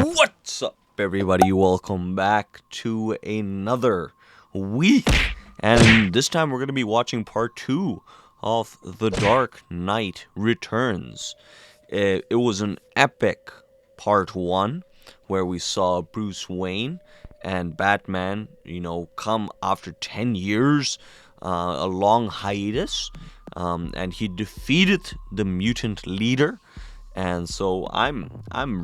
What's up, everybody? Welcome back to another week. And this time we're going to be watching part 2 of The Dark Knight Returns. It was an epic part 1 where we saw Bruce Wayne and Batman, come after 10 years, a long hiatus, and he defeated the mutant leader. And so I'm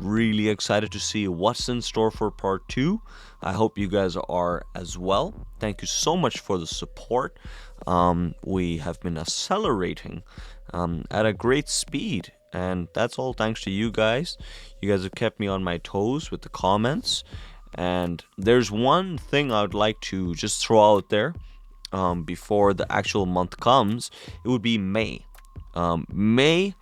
really excited to see what's in store for part 2. I hope you guys are as well. Thank you so much for the support. We have been accelerating at a great speed, and that's all thanks to you guys. You guys have kept me on my toes with the comments. And there's one thing I would like to just throw out there before the actual month comes. It would be May. May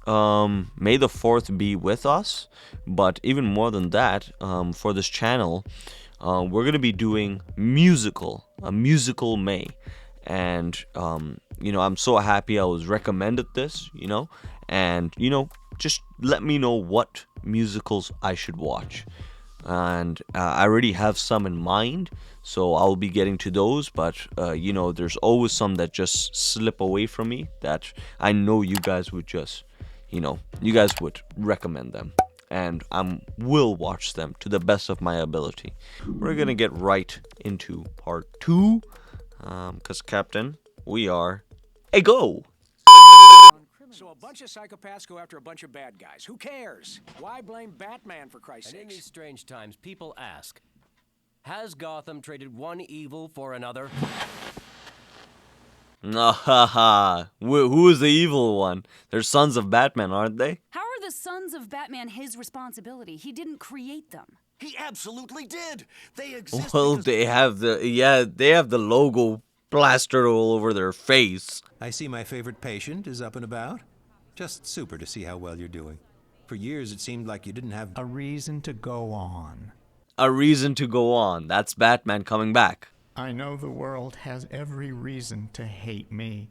the 4th be with us, but even more than that, for this channel, we're going to be doing a musical May. And, I'm so happy I was recommended this, and, just let me know what musicals I should watch. And I already have some in mind, so I'll be getting to those, but there's always some that just slip away from me that I know you guys would just you guys would recommend them, and I will watch them to the best of my ability. We're gonna get right into part 2, because Captain, we are a go. So a bunch of psychopaths go after a bunch of bad guys. Who cares? Why blame Batman, for Christ's sake? And in these strange times, people ask, has Gotham traded one evil for another? Who is the evil one? They're sons of Batman, aren't they? How are the sons of Batman his responsibility? He didn't create them. He absolutely did. They exist. Well, they have the logo plastered all over their face. I see my favorite patient is up and about. Just super to see how well you're doing. For years it seemed like you didn't have a reason to go on. A reason to go on. That's Batman coming back. I know the world has every reason to hate me.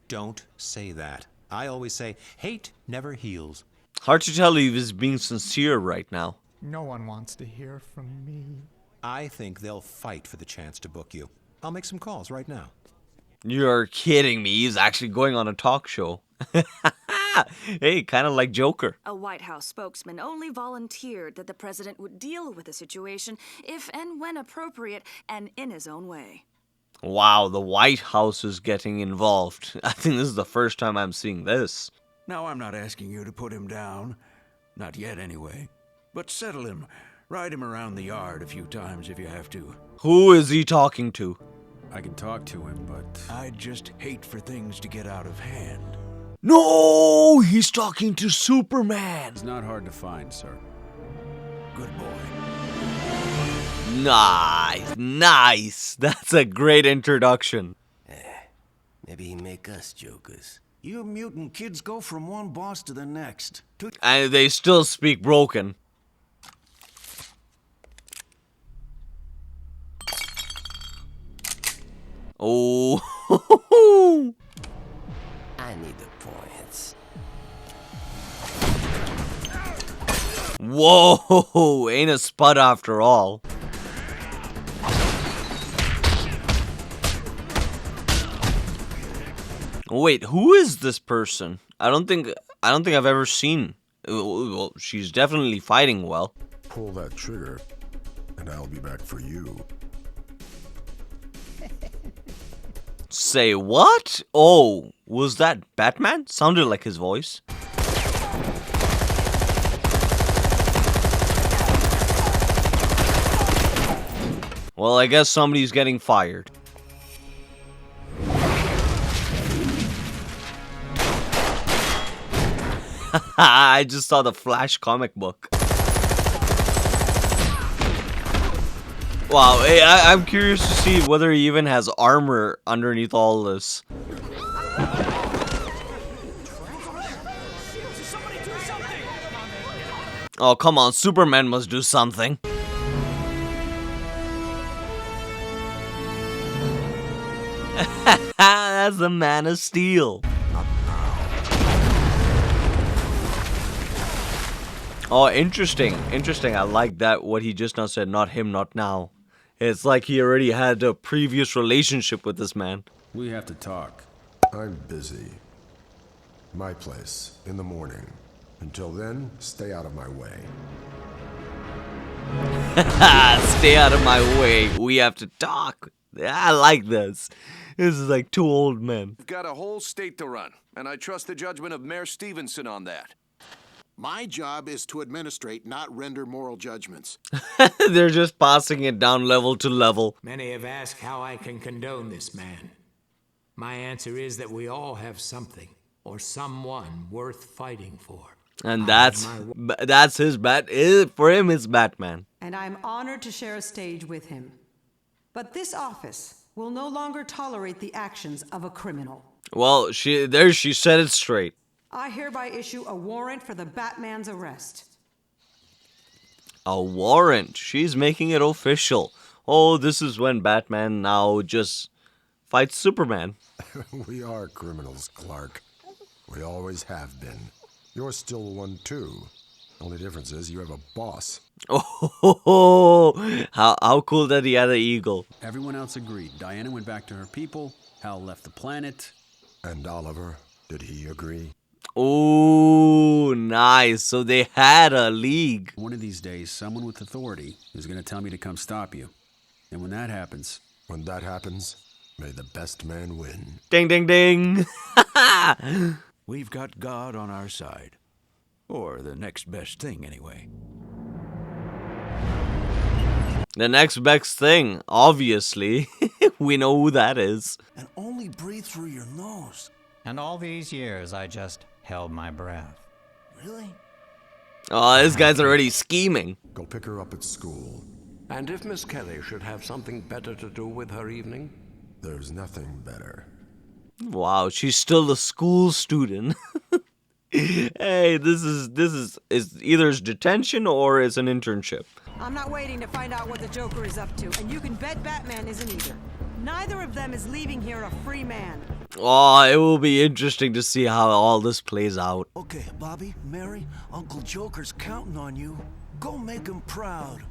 Don't say that. I always say, hate never heals. Hard to tell if he's being sincere right now. No one wants to hear from me. I think they'll fight for the chance to book you. I'll make some calls right now. You're kidding me. He's actually going on a talk show. Hey, kind of like Joker. A White House spokesman only volunteered that the president would deal with the situation if and when appropriate and in his own way. Wow, the White House is getting involved. I think this is the first time I'm seeing this. Now, I'm not asking you to put him down. Not yet, anyway. But settle him. Ride him around the yard a few times if you have to. Who is he talking to? I can talk to him, but I'd just hate for things to get out of hand. No, he's talking to Superman. It's not hard to find, sir. Good boy. Nice. That's a great introduction. Maybe he make us jokers. You mutant kids go from one boss to the next. And they still speak broken. Oh. I need the points. Whoa, ain't a spud after all. Wait, who is this person? I don't think I've ever seen. Well, she's definitely fighting well. Pull that trigger, and I'll be back for you. Say what? Oh, was that Batman? Sounded like his voice. Well, I guess somebody's getting fired. I just saw the Flash comic book. Wow, I'm curious to see whether he even has armor underneath all this. Oh, come on, Superman must do something. That's the Man of Steel. Oh, interesting. Interesting. I like that what he just now said, not him, not now. It's like he already had a previous relationship with this man. We have to talk. I'm busy. My place, in the morning. Until then, stay out of my way. Stay out of my way. We have to talk. I like this. This is like two old men. We've got a whole state to run, and I trust the judgment of Mayor Stevenson on that. My job is to administrate, not render moral judgments. They're just passing it down level to level. Many have asked how I can condone this man. My answer is that we all have something or someone worth fighting for. And that's his for him it's Batman. And I'm honored to share a stage with him. But this office will no longer tolerate the actions of a criminal. Well, she said it straight. I hereby issue a warrant for the Batman's arrest. A warrant. She's making it official. Oh, this is when Batman now just fights Superman. We are criminals, Clark. We always have been. You're still one too. Only difference is you have a boss. Oh, how cool that he had an eagle. Everyone else agreed. Diana went back to her people. Hal left the planet. And Oliver, did he agree? Oh, nice. So they had a league. One of these days, someone with authority is going to tell me to come stop you. And when that happens... When that happens, may the best man win. Ding, ding, ding. We've got God on our side. Or the next best thing, anyway. The next best thing, obviously. We know who that is. And only breathe through your nose. And all these years, I just held my breath. Really? Oh, this guy's already scheming. Go pick her up at school. And if Miss Kelly should have something better to do with her evening? There's nothing better. Wow, she's still a school student. Hey, this is either it's detention or it's an internship. I'm not waiting to find out what the Joker is up to, and you can bet Batman isn't either. Neither of them is leaving here a free man. Oh, it will be interesting to see how all this plays out. Okay, Bobby, Mary, Uncle Joker's counting on you. Go make him proud.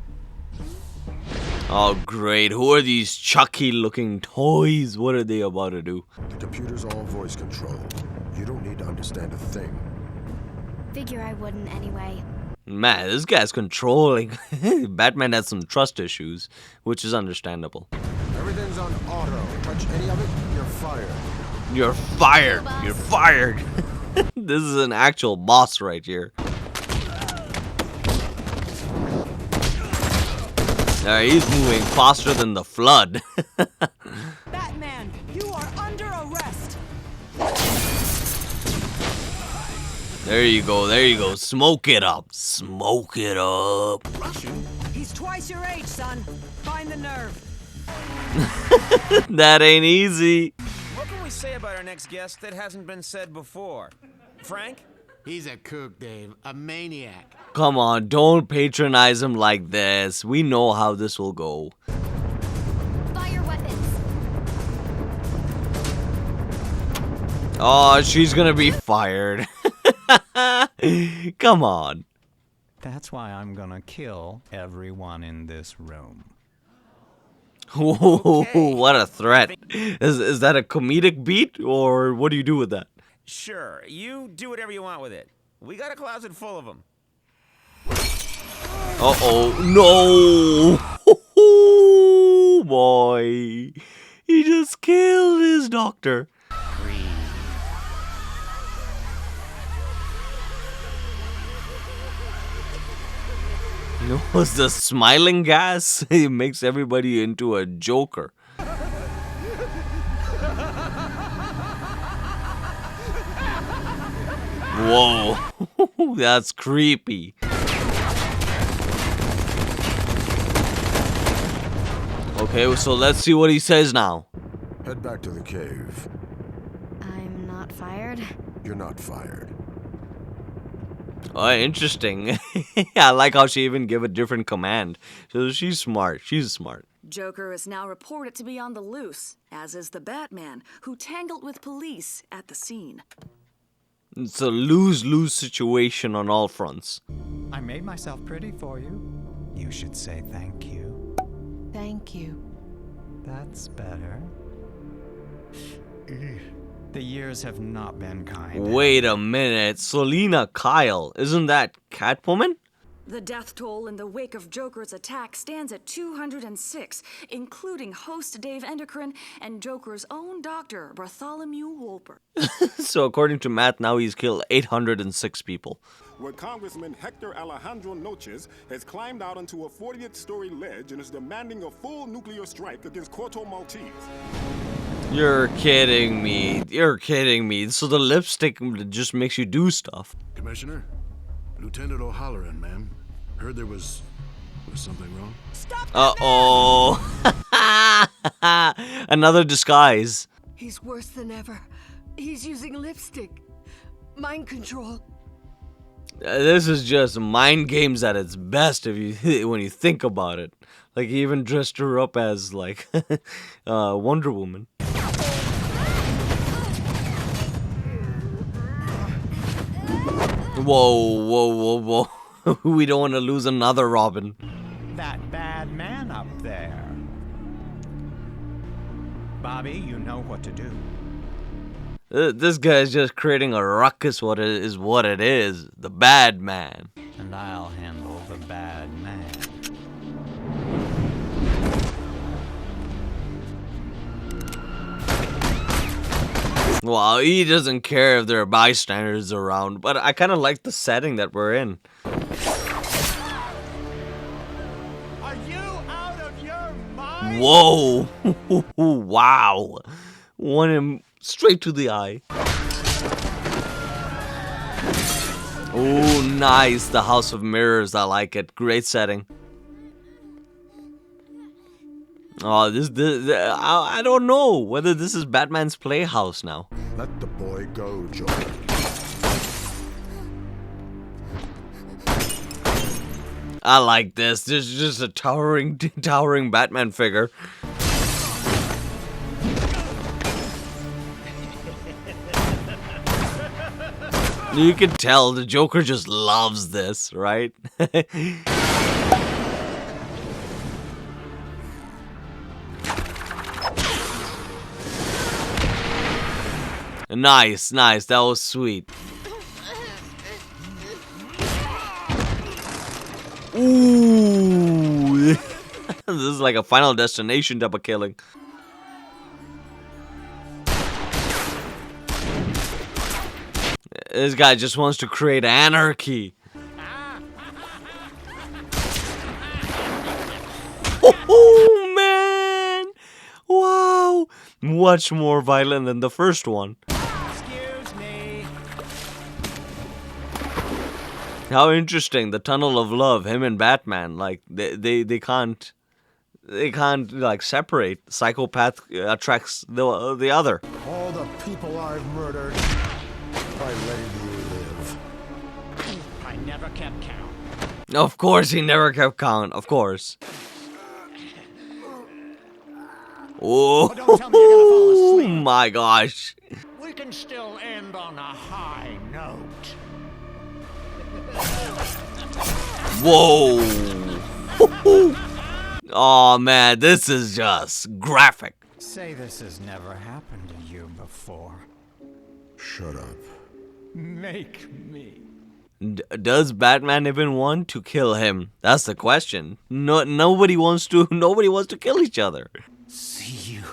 Oh, great. Who are these Chucky-looking toys? What are they about to do? The computer's all voice controlled. You don't need to understand a thing. Figure I wouldn't anyway. Man, this guy's controlling. Batman has some trust issues, which is understandable. Everything's on auto. Touch any of it, you're fired. You're fired. You're fired. This is an actual boss right here. He's moving faster than the flood. Batman, you are under arrest. There you go, there you go. Smoke it up. Smoke it up. He's twice your age, son. Find the nerve. That ain't easy. What can we say about our next guest that hasn't been said before? Frank? He's a kook, Dave. A maniac. Come on, don't patronize him like this. We know how this will go. Fire weapons. Oh, she's gonna be fired. Come on. That's why I'm gonna kill everyone in this room. Okay. What a threat. Is that a comedic beat, or what do you do with that? Sure, you do whatever you want with it. We got a closet full of them. Uh-oh, no! Oh, boy. He just killed his doctor. What's the smiling gas? It makes everybody into a Joker. Whoa, that's creepy. Okay, so let's see what he says now. Head back to the cave. I'm not fired. You're not fired. Oh, interesting. I like how she even gave a different command. So she's smart. She's smart. Joker is now reported to be on the loose, as is the Batman, who tangled with police at the scene. It's a lose-lose situation on all fronts. I made myself pretty for you. You should say thank you. Thank you. That's better. The years have not been kind. Wait a minute. Selina Kyle. Isn't that Catwoman? The death toll in the wake of Joker's attack stands at 206, including host Dave Endocrine and Joker's own doctor, Bartholomew Wolper. So according to Matt, now he's killed 806 people. Where Congressman Hector Alejandro Noches has climbed out onto a 40th-story ledge and is demanding a full nuclear strike against Corto Maltese. You're kidding me. You're kidding me. So the lipstick just makes you do stuff. Commissioner? Lieutenant O'Halloran, ma'am. Heard there was something wrong? Stop! Uh-oh. Another disguise. He's worse than ever. He's using lipstick. Mind control. This is just mind games at its best if you when you think about it. Like he even dressed her up as like Wonder Woman. Whoa, whoa, whoa, whoa. We don't want to lose another Robin. That bad man up there. Bobby, you know what to do. This guy's just creating a ruckus. What it is. The bad man. And I'll handle the bad man. Well, he doesn't care if there are bystanders around, but I kind of like the setting that we're in. Are you out of your mind? Whoa! Wow! Won him straight to the eye. Oh, nice! The House of Mirrors. I like it. Great setting. Oh, I don't know whether this is Batman's playhouse now. Let the boy go, Joker. I like this. There's just a towering Batman figure. You can tell the Joker just loves this, right? Nice, nice. That was sweet. Ooh. This is like a Final Destination type of killing. This guy just wants to create anarchy. Oh, man. Wow. Much more violent than the first one. Excuse me. How interesting. The tunnel of love, him and Batman, like they can't like separate. Psychopath attracts the other. All the people I've murdered by letting you live. I never kept count. Of course he never kept count, of course. Oh, don't tell me you're gonna fall asleep. My gosh. We can still end on a high note. Whoa. Oh man, this is just graphic. Say this has never happened to you before. Shut up. Make me. Does Batman even want to kill him? That's the question. Nobody wants to kill each other. See you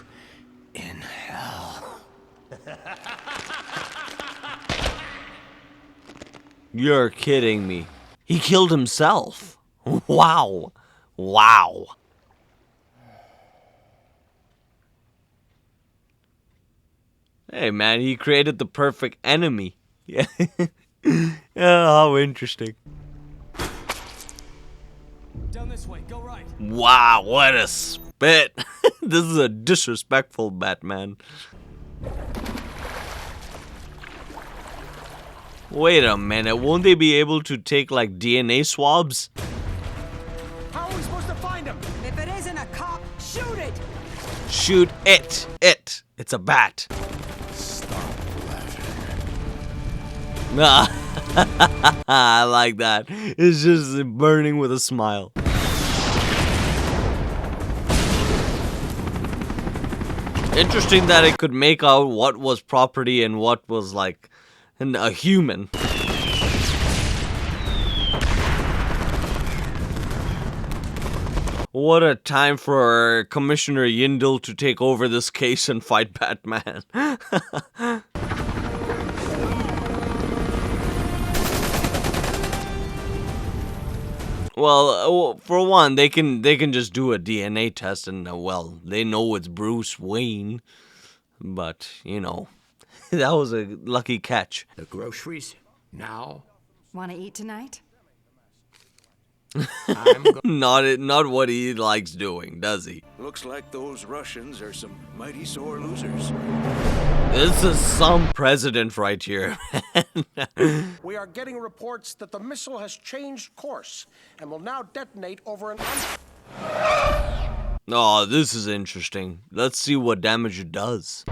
in hell. You're kidding me. He killed himself. Wow. Wow. Hey man, he created the perfect enemy. Yeah. Yeah, how interesting. Down this way, go right. Wow, what a spit. This is a disrespectful Batman. Wait a minute, won't they be able to take like DNA swabs? How are we supposed to find him? If it isn't a cop, shoot it! Shoot it. It's a bat. Stop laughing. I like that. It's just burning with a smile. Interesting that it could make out what was property and what was like a human. What a time for Commissioner Yindel to take over this case and fight Batman. Well, for one, they can just do a DNA test and well, they know it's Bruce Wayne. But, you know, that was a lucky catch. The groceries now. Want to eat tonight? Not what he likes doing, does he? Looks like those Russians are some mighty sore losers. This is some president right here. We are getting reports that the missile has changed course and will now detonate over an... Oh, this is interesting. Let's see what damage it does.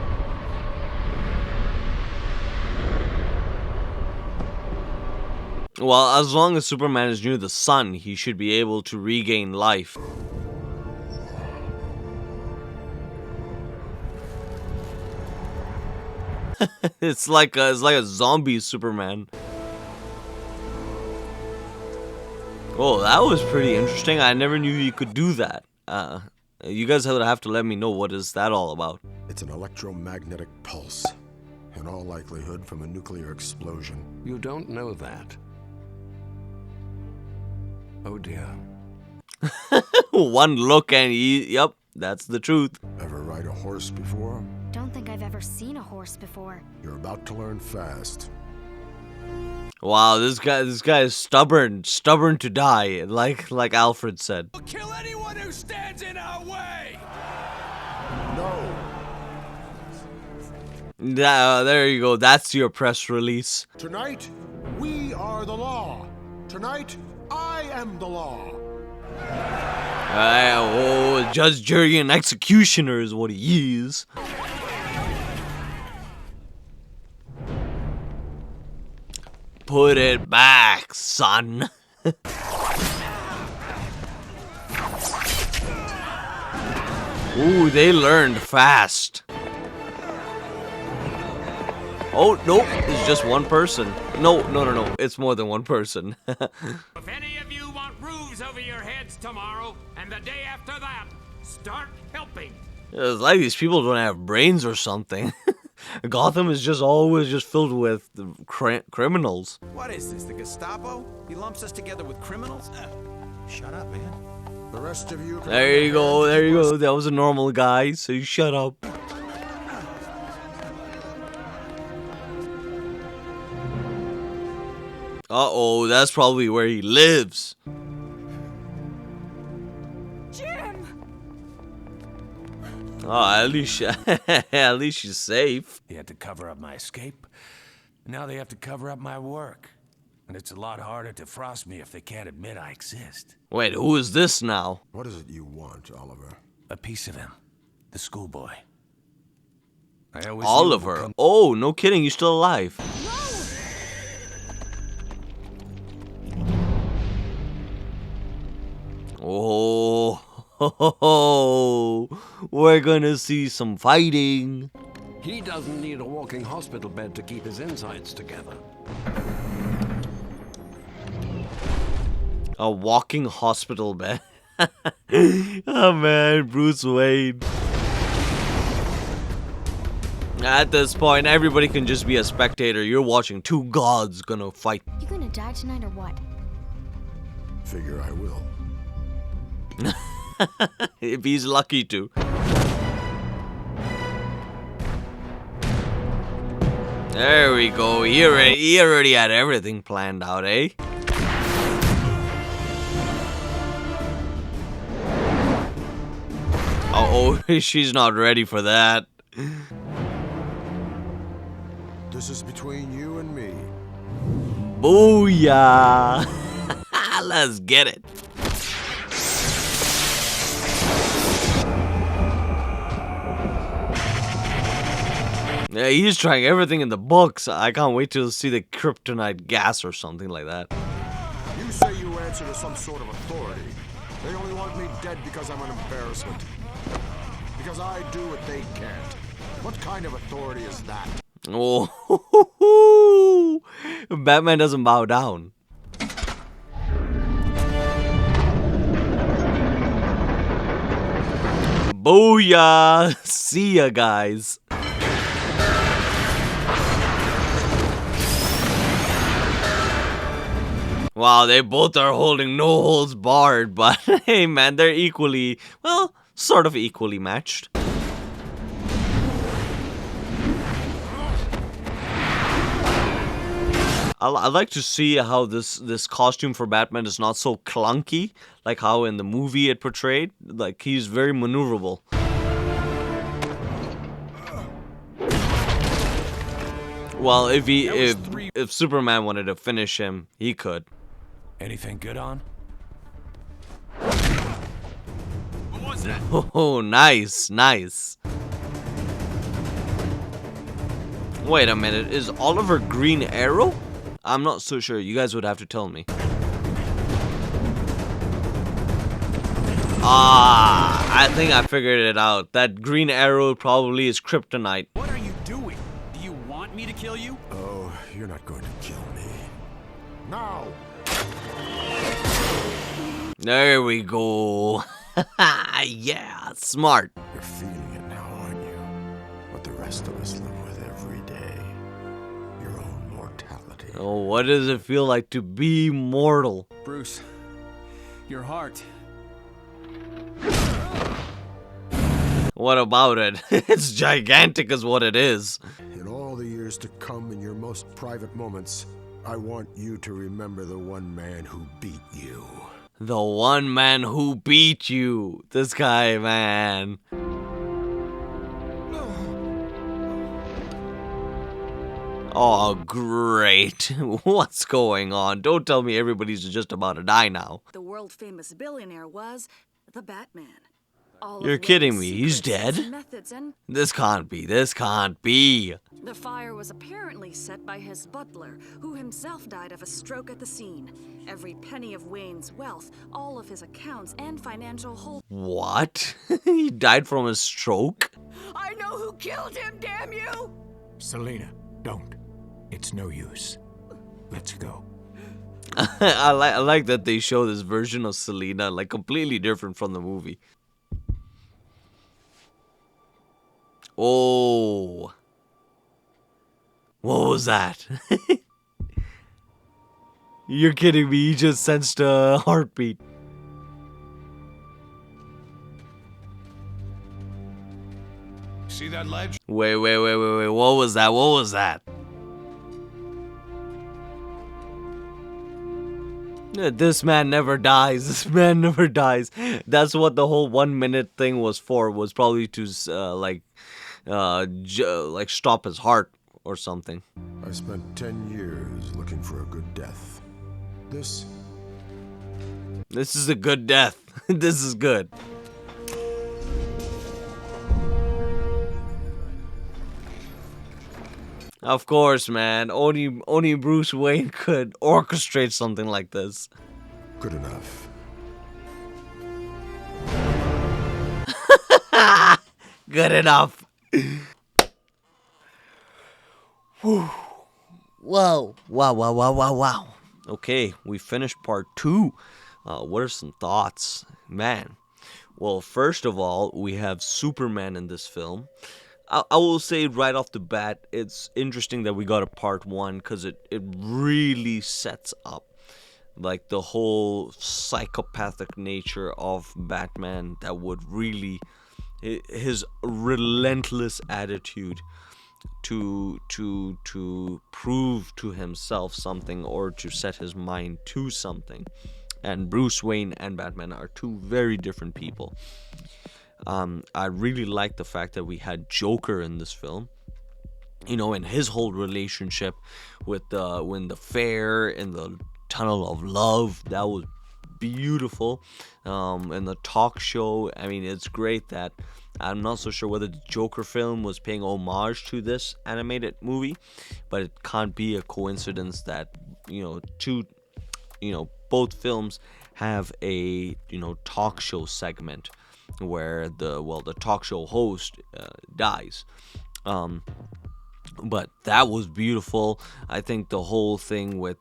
Well, as long as Superman is near the sun, he should be able to regain life. It's like a zombie Superman. Oh, that was pretty interesting. I never knew you could do that. You guys would have to let me know what is that all about. It's an electromagnetic pulse. In all likelihood from a nuclear explosion. You don't know that. Oh dear. One look and yep, that's the truth. Ever ride a horse before? Don't think I've ever seen a horse before. You're about to learn fast. Wow, this guy is stubborn to die, like Alfred said. We'll kill anyone who stands in our way. No. There you go. That's your press release. Tonight, we are the law. Tonight, I am the law. Judge, jury, and executioner is what he is. Put it back, son. Ooh, they learned fast. Oh, nope, it's just one person. No, it's more than one person. If any of you want roofs over your heads tomorrow and the day after that, start helping. It's like these people don't have brains or something. Gotham is just always filled with criminals. What is this, the Gestapo? He lumps us together with criminals? Shut up, man. The rest of you... There you go. That was a normal guy, so you shut up. Uh-oh, that's probably where he lives. Jim! Oh, at least she's safe. They had to cover up my escape. Now they have to cover up my work. And it's a lot harder to frost me if they can't admit I exist. Wait, who is this now? What is it you want, Oliver? A piece of him. The schoolboy. I always Oliver? Oh, no kidding, you're still alive. Oh, we're gonna see some fighting. He doesn't need a walking hospital bed to keep his insides together. A walking hospital bed. Oh man, Bruce Wayne. At this point, everybody can just be a spectator. You're watching two gods gonna fight. You gonna die tonight or what? Figure I will. If he's lucky to. There we go. He already had everything planned out, eh? Uh-oh, she's not ready for that. This is between you and me. Booyah! Let's get it. Yeah, he's trying everything in the books. I can't wait to see the kryptonite gas or something like that. You say you answer to some sort of authority. They only want me dead because I'm an embarrassment. Because I do what they can't. What kind of authority is that? Oh, Batman doesn't bow down. Booyah! See ya, guys. Wow, they both are holding no holds barred, but hey man, they're equally, well, sort of equally matched. I like to see how this costume for Batman is not so clunky, like how in the movie it portrayed. Like, he's very maneuverable. Well, if Superman wanted to finish him, he could. Anything good on? What was that? Oh, nice, nice. Wait a minute, is Oliver Green Arrow? I'm not so sure. You guys would have to tell me. Ah, I think I figured it out. That Green Arrow probably is kryptonite. What are you doing? Do you want me to kill you? Oh, you're not going to kill me. Now! There we go. Yeah, smart. You're feeling it now, aren't you? What the rest of us live with every day. Your own mortality. Oh, what does it feel like to be mortal? Bruce, your heart. What about it? It's gigantic is what it is. In all the years to come, in your most private moments, I want you to remember the one man who beat you. The one man who beat you. This guy, man. Oh, great. What's going on? Don't tell me everybody's just about to die now. The world-famous billionaire was the Batman. All You're of kidding Wayne's me. He's secrets, dead? methods, and This can't be. This can't be. the fire was apparently set by his butler, who himself died of a stroke at the scene. Every penny of Wayne's wealth, all of his accounts and financial hold. What? He died from a stroke? I know who killed him, damn you! Selina, don't. It's no use. Let's go. I like that they show this version of Selina, like, completely different from the movie. Oh. What was that? You're kidding me. He just sensed a heartbeat. See that ledge? Wait. What was that? What was that? This man never dies. This man never dies. That's what the whole 1 minute thing was for. Was probably to like stop his heart or something. I spent 10 years looking for a good death. This is a good death. This is good. Of course, man. Only Bruce Wayne could orchestrate something like this. Good enough. Good enough. Whew. Whoa. Wow. Okay, we finished part 2. What are some thoughts? Man. Well, first of all, we have Superman in this film. I will say right off the bat, it's interesting that we got a part 1 because it really sets up like the whole psychopathic nature of Batman that would really, his relentless attitude to prove to himself something or to set his mind to something. And Bruce Wayne and Batman are two very different people. I really like the fact that we had Joker in this film. You know, and his whole relationship with when the fair in the tunnel of love, that was beautiful. And the talk show, I mean, it's great that I'm not so sure whether the Joker film was paying homage to this animated movie, but it can't be a coincidence that, both films have a, talk show segment where the talk show host dies. But that was beautiful. I think the whole thing with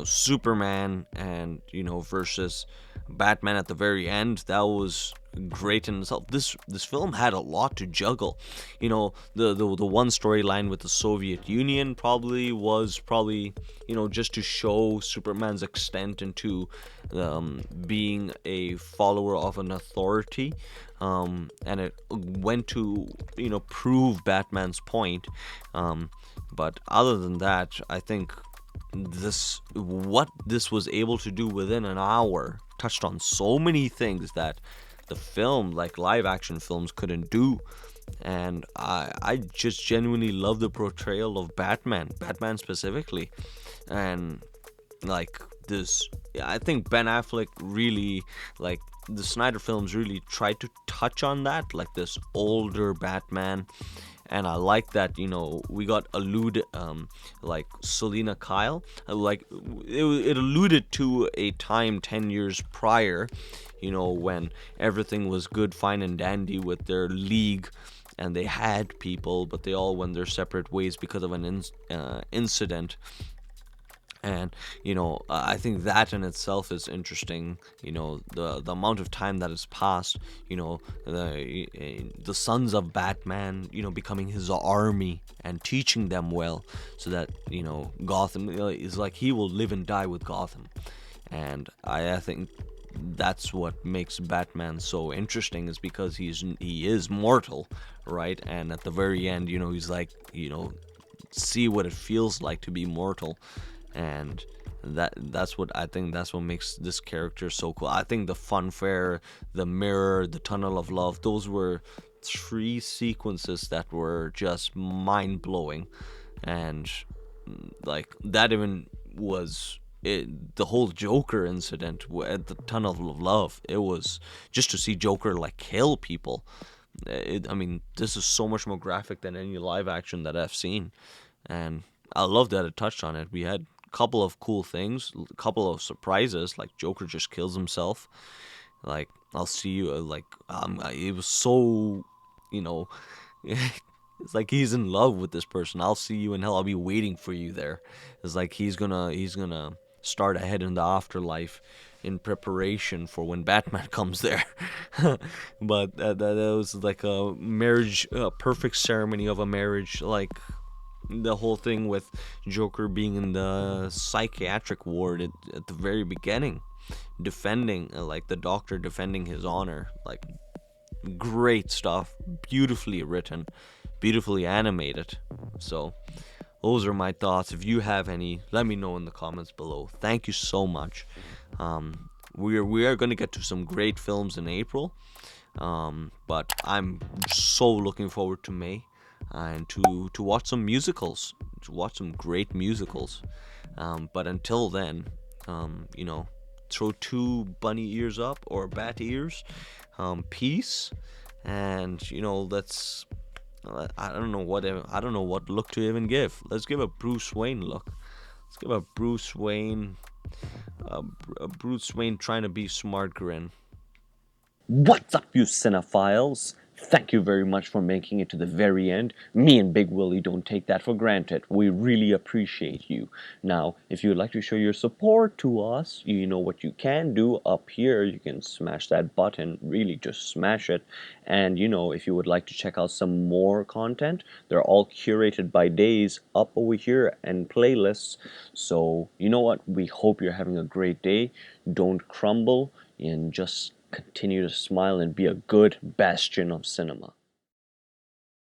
Superman and versus Batman at the very end, that was great in itself. This film had a lot to juggle. The one storyline with the Soviet Union was just to show Superman's extent into being a follower of an authority. And it went to prove Batman's point. But other than that, I think what this was able to do within an hour touched on so many things that the film, like live action films, couldn't do. And I just genuinely love the portrayal of Batman specifically. And like this, I think Ben Affleck really, like, the Snyder films really tried to touch on that, like this older Batman. And I like that, we got like Selina Kyle, like it alluded to a time 10 years prior, when everything was good, fine and dandy with their league, and they had people, but they all went their separate ways because of an incident. And I think that in itself is interesting. The amount of time that has passed. The sons of Batman. Becoming his army and teaching them well, so that Gotham is like he will live and die with Gotham. And I think that's what makes Batman so interesting, is because he is mortal, right? And at the very end, he's like, see what it feels like to be mortal. And that's what makes this character so cool. I think the funfair, the mirror, the tunnel of love, those were 3 sequences that were just mind-blowing. And like that even was it, the whole Joker incident at the tunnel of love. It was just to see Joker like kill people. I mean, this is so much more graphic than any live action that I've seen. And I love that it touched on it. We had couple of cool things, a couple of surprises, like Joker just kills himself. Like, I'll see you, it was so, it's like he's in love with this person. I'll see you in hell. I'll be waiting for you there. It's like he's gonna start ahead in the afterlife in preparation for when Batman comes there. But that was like a marriage, a perfect ceremony of a marriage, like the whole thing with Joker being in the psychiatric ward at the very beginning, defending, like the doctor defending his honor. Like, great stuff, beautifully written, beautifully animated. So those are my thoughts. If you have any, let me know in the comments below. Thank you so much. We are going to get to some great films in April, but I'm so looking forward to May. And to watch some musicals, to watch some great musicals. But until then, throw 2 bunny ears up or bat ears. Peace, and let's. I don't know what look to even give. Let's give a Bruce Wayne look. Let's give a Bruce Wayne trying to be smart grin. What's up, you cinephiles? Thank you very much for making it to the very end. Me and Big Willie don't take that for granted. We really appreciate you. Now, if you'd like to show your support to us, you know what you can do up here. You can smash that button, really just smash it. And if you would like to check out some more content, they're all curated by days up over here and playlists. So, you know what? We hope you're having a great day. Don't crumble and just continue to smile and be a good bastion of cinema.